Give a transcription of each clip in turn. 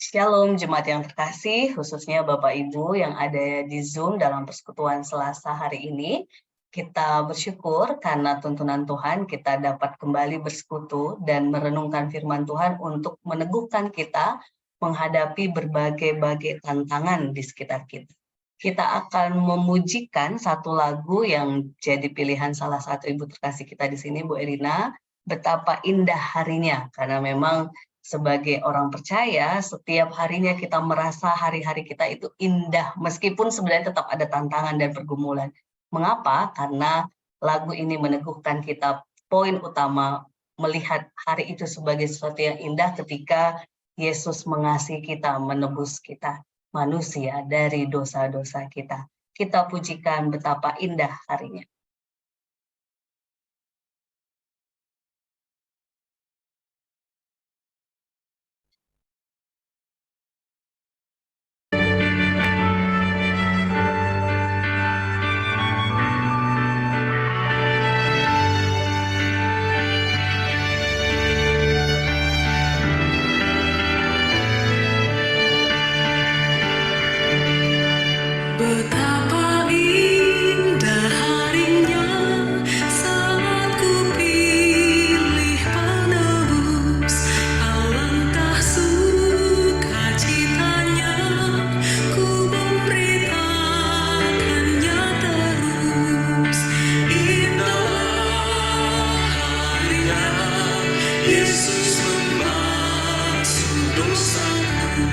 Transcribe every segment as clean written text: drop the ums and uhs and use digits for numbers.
Shalom jemaat yang terkasih, khususnya Bapak Ibu yang ada di Zoom dalam persekutuan Selasa hari ini. Kita bersyukur karena tuntunan Tuhan kita dapat kembali bersekutu dan merenungkan firman Tuhan untuk meneguhkan kita menghadapi berbagai tantangan di sekitar kita. Kita akan memujikan satu lagu yang jadi pilihan salah satu ibu terkasih kita di sini, Bu Erina, Betapa Indah Harinya, karena memang sebagai orang percaya, setiap harinya kita merasa hari-hari kita itu indah, meskipun sebenarnya tetap ada tantangan dan pergumulan. Mengapa? Karena lagu ini meneguhkan kita poin utama melihat hari itu sebagai sesuatu yang indah ketika Yesus mengasihi kita, menebus kita, manusia dari dosa-dosa kita. Kita pujikan betapa indah harinya. Betapa indah harinya saat ku pilih penebus, alangkah sukacitanya ku memberitakannya terus. Indah harinya Yesus membasuh dosaku,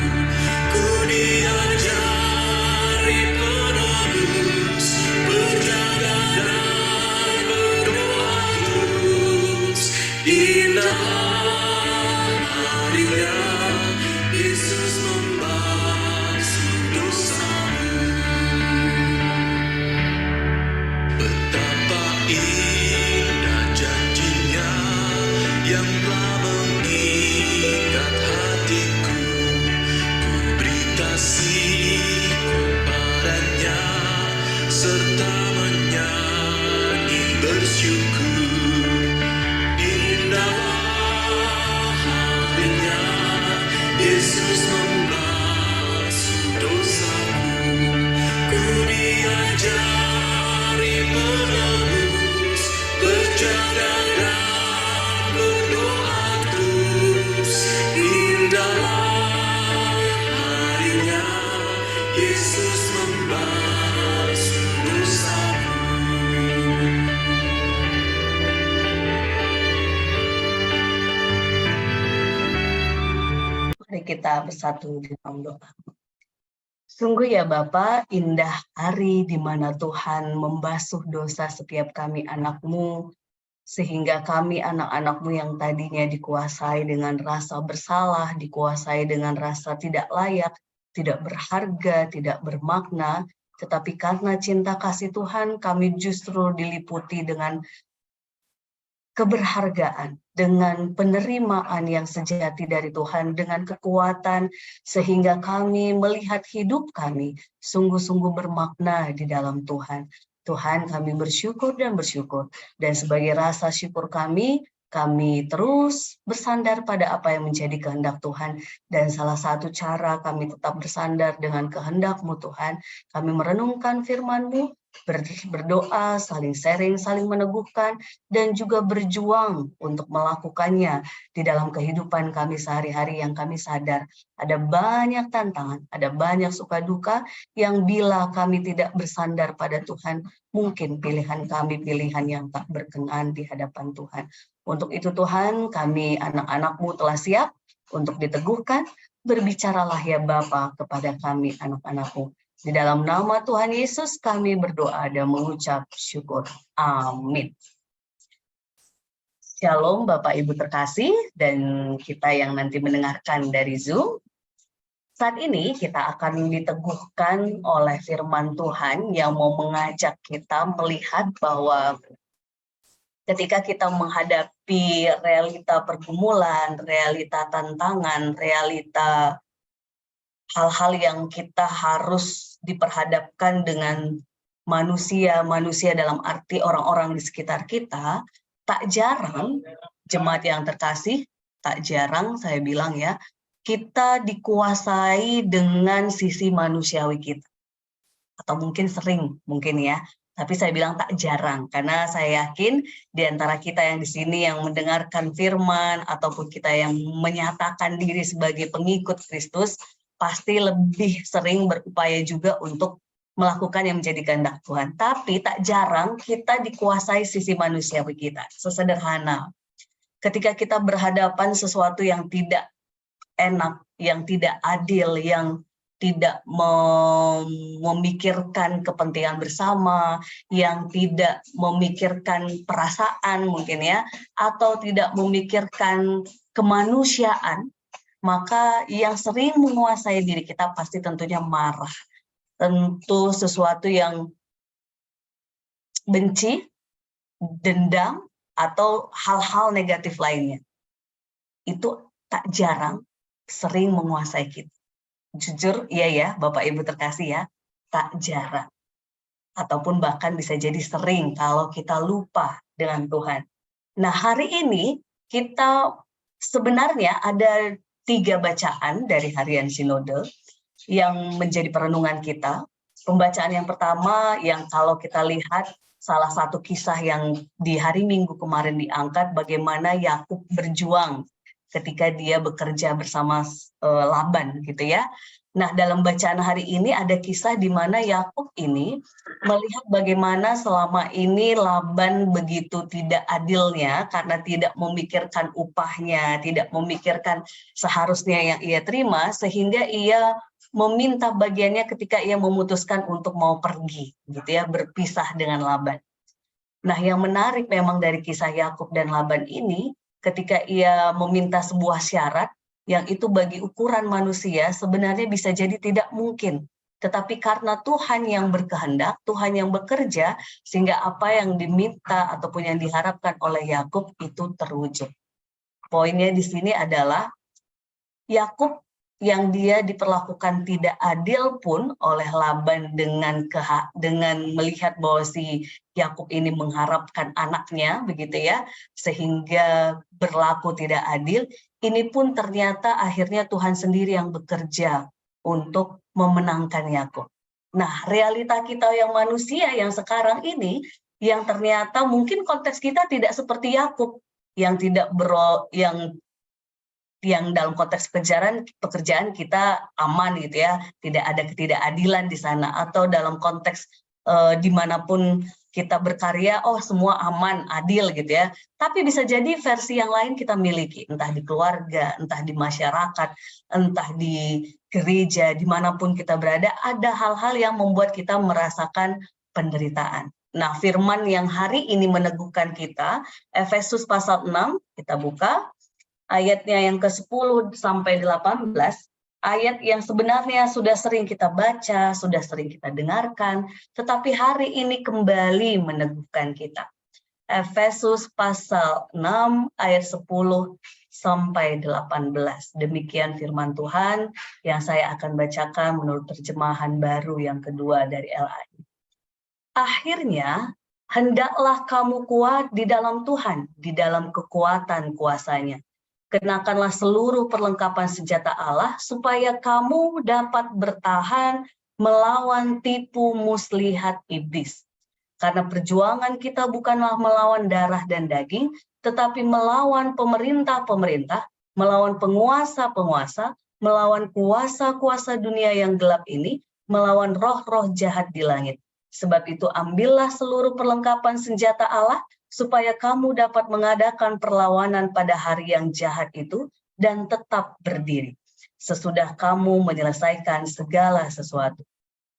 ku diajari penebus, berjaga dan berdoa terus. Indah harinya Yesus membasuh dosaku. Betapa indah janjinya yang telah mengikat hatiku, ku beri kasihku padanya serta menyanyi bersyukur. Indah harinya Yesus membasuh dosaku, ku diajari penebus, berjaga dan berdoa terus. Indah harinya Yesus membasuh dosaku. Mari kita bersatu di dalam doa. Sungguh ya Bapa, indah hari di mana Tuhan membasuh dosa setiap kami anak-Mu, sehingga kami anak-anak-Mu yang tadinya dikuasai dengan rasa bersalah, dikuasai dengan rasa tidak layak, tidak berharga, tidak bermakna, tetapi karena cinta kasih Tuhan kami justru diliputi dengan keberhargaan, dengan penerimaan yang sejati dari Tuhan, dengan kekuatan, sehingga kami melihat hidup kami sungguh-sungguh bermakna di dalam Tuhan. Tuhan, kami bersyukur dan bersyukur. Dan sebagai rasa syukur kami terus bersandar pada apa yang menjadi kehendak Tuhan. Dan salah satu cara kami tetap bersandar dengan kehendak-Mu Tuhan, kami merenungkan firman-Mu, berdoa, saling sharing, saling meneguhkan, dan juga berjuang untuk melakukannya di dalam kehidupan kami sehari-hari yang kami sadar ada banyak tantangan, ada banyak suka duka yang bila kami tidak bersandar pada Tuhan, mungkin pilihan kami pilihan yang tak berkenan di hadapan Tuhan. Untuk itu Tuhan, kami anak-anak-Mu telah siap untuk diteguhkan, berbicaralah ya Bapa kepada kami anak-anak-Mu. Di dalam nama Tuhan Yesus kami berdoa dan mengucap syukur. Amin. Shalom Bapak Ibu terkasih dan kita yang nanti mendengarkan dari Zoom. Saat ini kita akan diteguhkan oleh firman Tuhan yang mau mengajak kita melihat bahwa ketika kita menghadapi realita pergumulan, realita tantangan, realita hal-hal yang kita harus diperhadapkan dengan manusia dalam arti orang-orang di sekitar kita, tak jarang jemaat yang terkasih, tak jarang saya bilang ya, kita dikuasai dengan sisi manusiawi kita. Atau mungkin sering, mungkin ya. Tapi saya bilang tak jarang, karena saya yakin di antara kita yang di sini yang mendengarkan firman, ataupun kita yang menyatakan diri sebagai pengikut Kristus, pasti lebih sering berupaya juga untuk melakukan yang menjadi kehendak Tuhan. Tapi tak jarang kita dikuasai sisi manusiawi kita. Sesederhana, ketika kita berhadapan sesuatu yang tidak enak, yang tidak adil, yang tidak memikirkan kepentingan bersama, yang tidak memikirkan perasaan mungkin ya, atau tidak memikirkan kemanusiaan, maka yang sering menguasai diri kita pasti tentunya marah. Tentu sesuatu yang benci, dendam, atau hal-hal negatif lainnya. Itu tak jarang sering menguasai kita. Jujur, iya ya, Bapak Ibu terkasih ya, tak jarang. Ataupun bahkan bisa jadi sering kalau kita lupa dengan Tuhan. Nah, hari ini kita sebenarnya ada 3 bacaan dari Harian Sinode yang menjadi perenungan kita. Pembacaan yang pertama yang kalau kita lihat salah satu kisah yang di hari Minggu kemarin diangkat, bagaimana Yakub berjuang ketika dia bekerja bersama Laban gitu ya. Nah, dalam bacaan hari ini ada kisah di mana Yakub ini melihat bagaimana selama ini Laban begitu tidak adilnya karena tidak memikirkan upahnya, tidak memikirkan seharusnya yang ia terima, sehingga ia meminta bagiannya ketika ia memutuskan untuk mau pergi gitu ya, berpisah dengan Laban. Nah, yang menarik memang dari kisah Yakub dan Laban ini, ketika ia meminta sebuah syarat yang itu bagi ukuran manusia sebenarnya bisa jadi tidak mungkin. Tetapi karena Tuhan yang berkehendak, Tuhan yang bekerja, sehingga apa yang diminta ataupun yang diharapkan oleh Yakub itu terwujud. Poinnya di sini adalah Yakub yang dia diperlakukan tidak adil pun oleh Laban dengan melihat bahwa si Yakub ini mengharapkan anaknya begitu ya, sehingga berlaku tidak adil. Ini pun ternyata akhirnya Tuhan sendiri yang bekerja untuk memenangkan Yakub. Nah, realita kita yang manusia yang sekarang ini, yang ternyata mungkin konteks kita tidak seperti Yakub, yang yang dalam konteks pekerjaan kita aman gitu ya, tidak ada ketidakadilan di sana, atau dalam konteks dimanapun kita berkarya, oh semua aman, adil gitu ya. Tapi bisa jadi versi yang lain kita miliki, entah di keluarga, entah di masyarakat, entah di gereja, dimanapun kita berada, ada hal-hal yang membuat kita merasakan penderitaan. Nah, firman yang hari ini meneguhkan kita, Efesus pasal 6, kita buka, ayatnya yang ke-10 sampai 18, ayat yang sebenarnya sudah sering kita baca, sudah sering kita dengarkan, tetapi hari ini kembali meneguhkan kita. Efesus pasal 6 ayat 10 sampai 18. Demikian firman Tuhan yang saya akan bacakan menurut terjemahan baru yang kedua dari LAI. Akhirnya, hendaklah kamu kuat di dalam Tuhan, di dalam kekuatan kuasa-Nya. Kenakanlah seluruh perlengkapan senjata Allah supaya kamu dapat bertahan melawan tipu muslihat iblis. Karena perjuangan kita bukanlah melawan darah dan daging, tetapi melawan pemerintah-pemerintah, melawan penguasa-penguasa, melawan kuasa-kuasa dunia yang gelap ini, melawan roh-roh jahat di langit. Sebab itu ambillah seluruh perlengkapan senjata Allah, supaya kamu dapat mengadakan perlawanan pada hari yang jahat itu dan tetap berdiri. Sesudah kamu menyelesaikan segala sesuatu.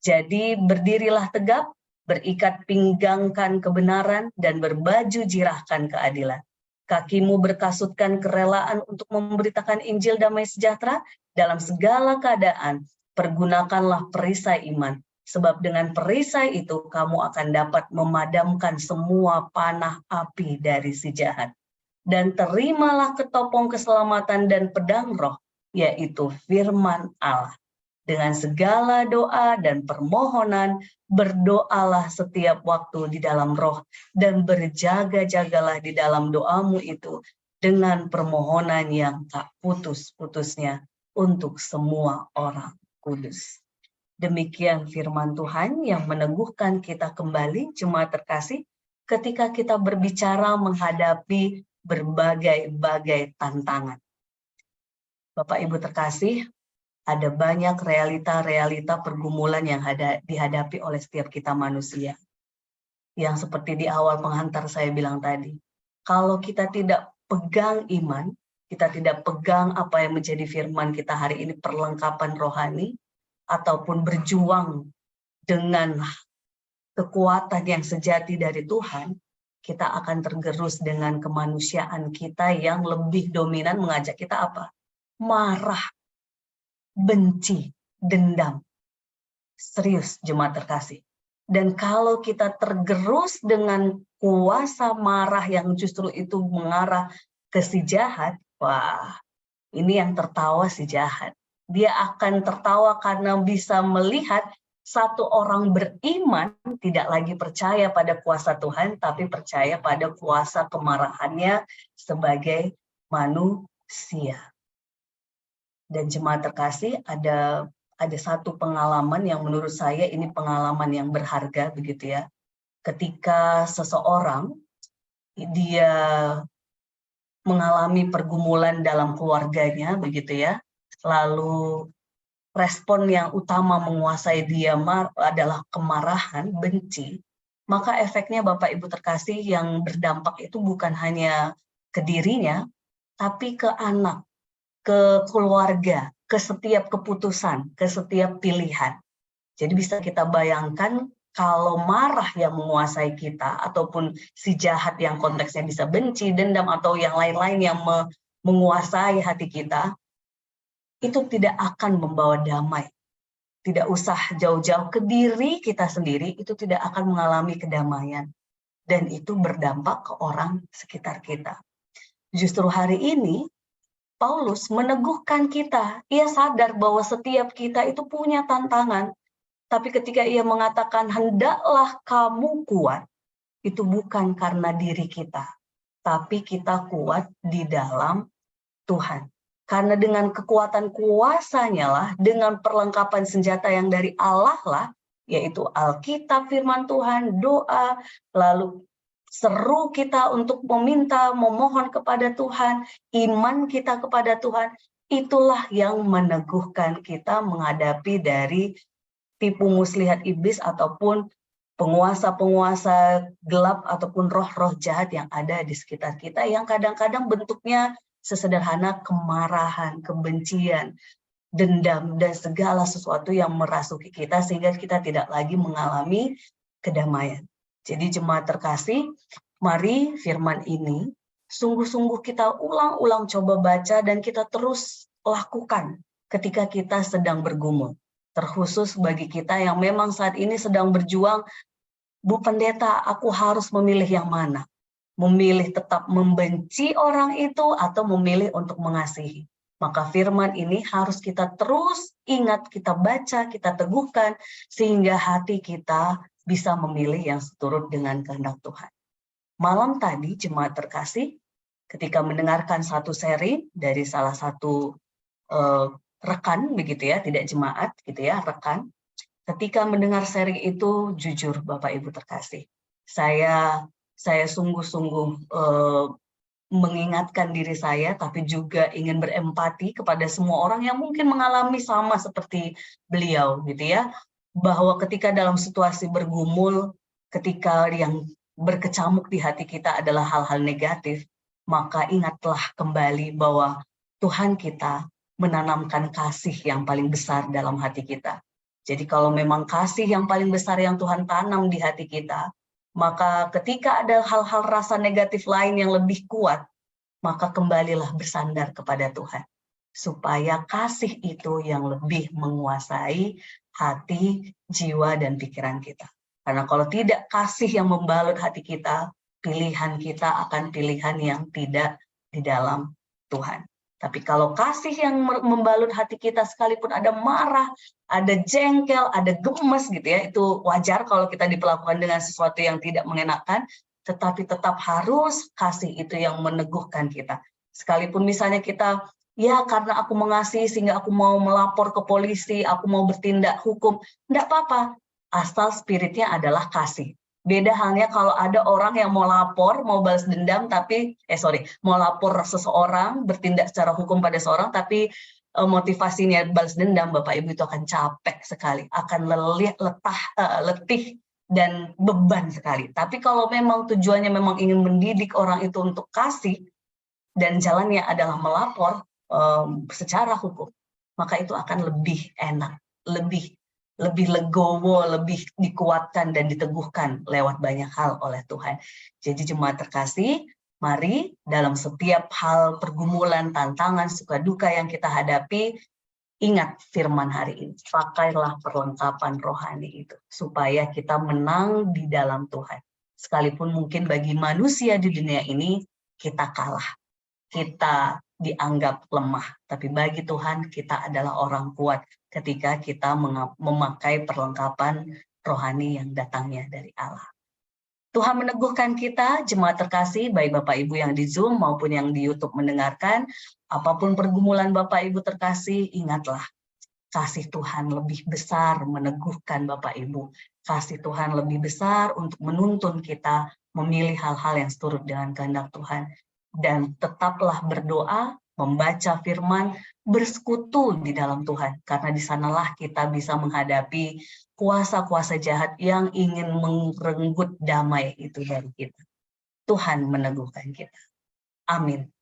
Jadi berdirilah tegap, berikat pinggangkan kebenaran, dan berbaju jirahkan keadilan. Kakimu berkasutkan kerelaan untuk memberitakan Injil damai sejahtera dalam segala keadaan. Pergunakanlah perisai iman. Sebab dengan perisai itu kamu akan dapat memadamkan semua panah api dari si jahat. Dan terimalah ketopong keselamatan dan pedang roh, yaitu firman Allah. Dengan segala doa dan permohonan, berdoalah setiap waktu di dalam roh, dan berjaga-jagalah di dalam doamu itu dengan permohonan yang tak putus-putusnya untuk semua orang kudus. Demikian firman Tuhan yang meneguhkan kita kembali, jemaat terkasih, ketika kita berbicara menghadapi berbagai-bagai tantangan. Bapak Ibu terkasih, ada banyak realita-realita pergumulan yang dihadapi oleh setiap kita manusia. Yang seperti di awal penghantar saya bilang tadi, kalau kita tidak pegang iman, kita tidak pegang apa yang menjadi firman kita hari ini, perlengkapan rohani, ataupun berjuang dengan kekuatan yang sejati dari Tuhan, kita akan tergerus dengan kemanusiaan kita yang lebih dominan mengajak kita apa? Marah, benci, dendam. Serius, jemaat terkasih. Dan kalau kita tergerus dengan kuasa marah yang justru itu mengarah ke si jahat, wah, ini yang tertawa si jahat. Dia akan tertawa karena bisa melihat satu orang beriman tidak lagi percaya pada kuasa Tuhan, tapi percaya pada kuasa kemarahannya sebagai manusia. Dan jemaat terkasih, ada satu pengalaman yang menurut saya ini pengalaman yang berharga begitu ya. Ketika seseorang dia mengalami pergumulan dalam keluarganya begitu ya, lalu respon yang utama menguasai dia adalah kemarahan, benci, maka efeknya Bapak Ibu terkasih yang berdampak itu bukan hanya ke dirinya, tapi ke anak, ke keluarga, ke setiap keputusan, ke setiap pilihan. Jadi bisa kita bayangkan kalau marah yang menguasai kita, ataupun si jahat yang konteksnya bisa benci, dendam, atau yang lain-lain yang menguasai hati kita, itu tidak akan membawa damai. Tidak usah jauh-jauh ke diri kita sendiri, itu tidak akan mengalami kedamaian. Dan itu berdampak ke orang sekitar kita. Justru hari ini, Paulus meneguhkan kita. Ia sadar bahwa setiap kita itu punya tantangan. Tapi ketika ia mengatakan, hendaklah kamu kuat, itu bukan karena diri kita. Tapi kita kuat di dalam Tuhan. Karena dengan kekuatan kuasanya lah, dengan perlengkapan senjata yang dari Allah lah, yaitu Alkitab, firman Tuhan, doa, lalu seru kita untuk meminta, memohon kepada Tuhan, iman kita kepada Tuhan, itulah yang meneguhkan kita menghadapi dari tipu muslihat iblis ataupun penguasa-penguasa gelap ataupun roh-roh jahat yang ada di sekitar kita, yang kadang-kadang bentuknya sesederhana kemarahan, kebencian, dendam, dan segala sesuatu yang merasuki kita sehingga kita tidak lagi mengalami kedamaian. Jadi jemaat terkasih, mari firman ini sungguh-sungguh kita ulang-ulang coba baca dan kita terus lakukan ketika kita sedang bergumul. Terkhusus bagi kita yang memang saat ini sedang berjuang, Bu Pendeta, aku harus memilih yang mana? Memilih tetap membenci orang itu atau memilih untuk mengasihi. Maka firman ini harus kita terus ingat, kita baca, kita teguhkan, sehingga hati kita bisa memilih yang seturut dengan kehendak Tuhan. Malam tadi, jemaat terkasih, ketika mendengarkan satu seri dari salah satu rekan, begitu ya, tidak jemaat, gitu ya, rekan, ketika mendengar seri itu, jujur Bapak Ibu terkasih, saya sungguh-sungguh mengingatkan diri saya, tapi juga ingin berempati kepada semua orang yang mungkin mengalami sama seperti beliau, gitu ya, bahwa ketika dalam situasi bergumul, ketika yang berkecamuk di hati kita adalah hal-hal negatif, maka ingatlah kembali bahwa Tuhan kita menanamkan kasih yang paling besar dalam hati kita. Jadi kalau memang kasih yang paling besar yang Tuhan tanam di hati kita, maka ketika ada hal-hal rasa negatif lain yang lebih kuat, maka kembalilah bersandar kepada Tuhan. Supaya kasih itu yang lebih menguasai hati, jiwa, dan pikiran kita. Karena kalau tidak kasih yang membalut hati kita, pilihan kita akan pilihan yang tidak di dalam Tuhan. Tapi kalau kasih yang membalut hati kita, sekalipun ada marah, ada jengkel, ada gemes gitu ya, itu wajar kalau kita diperlakukan dengan sesuatu yang tidak mengenakan, tetapi tetap harus kasih itu yang meneguhkan kita. Sekalipun misalnya kita ya karena aku mengasihi sehingga aku mau melapor ke polisi, aku mau bertindak hukum. Enggak apa-apa, asal spiritnya adalah kasih. Beda halnya kalau ada orang yang mau lapor, mau balas dendam, tapi, mau lapor seseorang, bertindak secara hukum pada seorang, tapi motivasinya balas dendam, Bapak Ibu, itu akan capek sekali, akan letih, dan beban sekali. Tapi kalau memang tujuannya memang ingin mendidik orang itu untuk kasih, dan jalannya adalah melapor secara hukum, maka itu akan lebih enak, lebih legowo, lebih dikuatkan dan diteguhkan lewat banyak hal oleh Tuhan. Jadi jemaat terkasih, mari dalam setiap hal pergumulan, tantangan, suka duka yang kita hadapi, ingat firman hari ini, pakailah perlengkapan rohani itu, supaya kita menang di dalam Tuhan. Sekalipun mungkin bagi manusia di dunia ini, kita kalah, kita dianggap lemah, tapi bagi Tuhan kita adalah orang kuat ketika kita memakai perlengkapan rohani yang datangnya dari Allah. Tuhan meneguhkan kita, jemaat terkasih, baik Bapak Ibu yang di Zoom maupun yang di YouTube mendengarkan, apapun pergumulan Bapak Ibu terkasih, ingatlah, kasih Tuhan lebih besar meneguhkan Bapak Ibu. Kasih Tuhan lebih besar untuk menuntun kita memilih hal-hal yang seturut dengan kehendak Tuhan. Dan tetaplah berdoa, membaca firman, bersekutu di dalam Tuhan. Karena di sanalah kita bisa menghadapi kuasa-kuasa jahat yang ingin merenggut damai itu dari kita. Tuhan meneguhkan kita. Amin.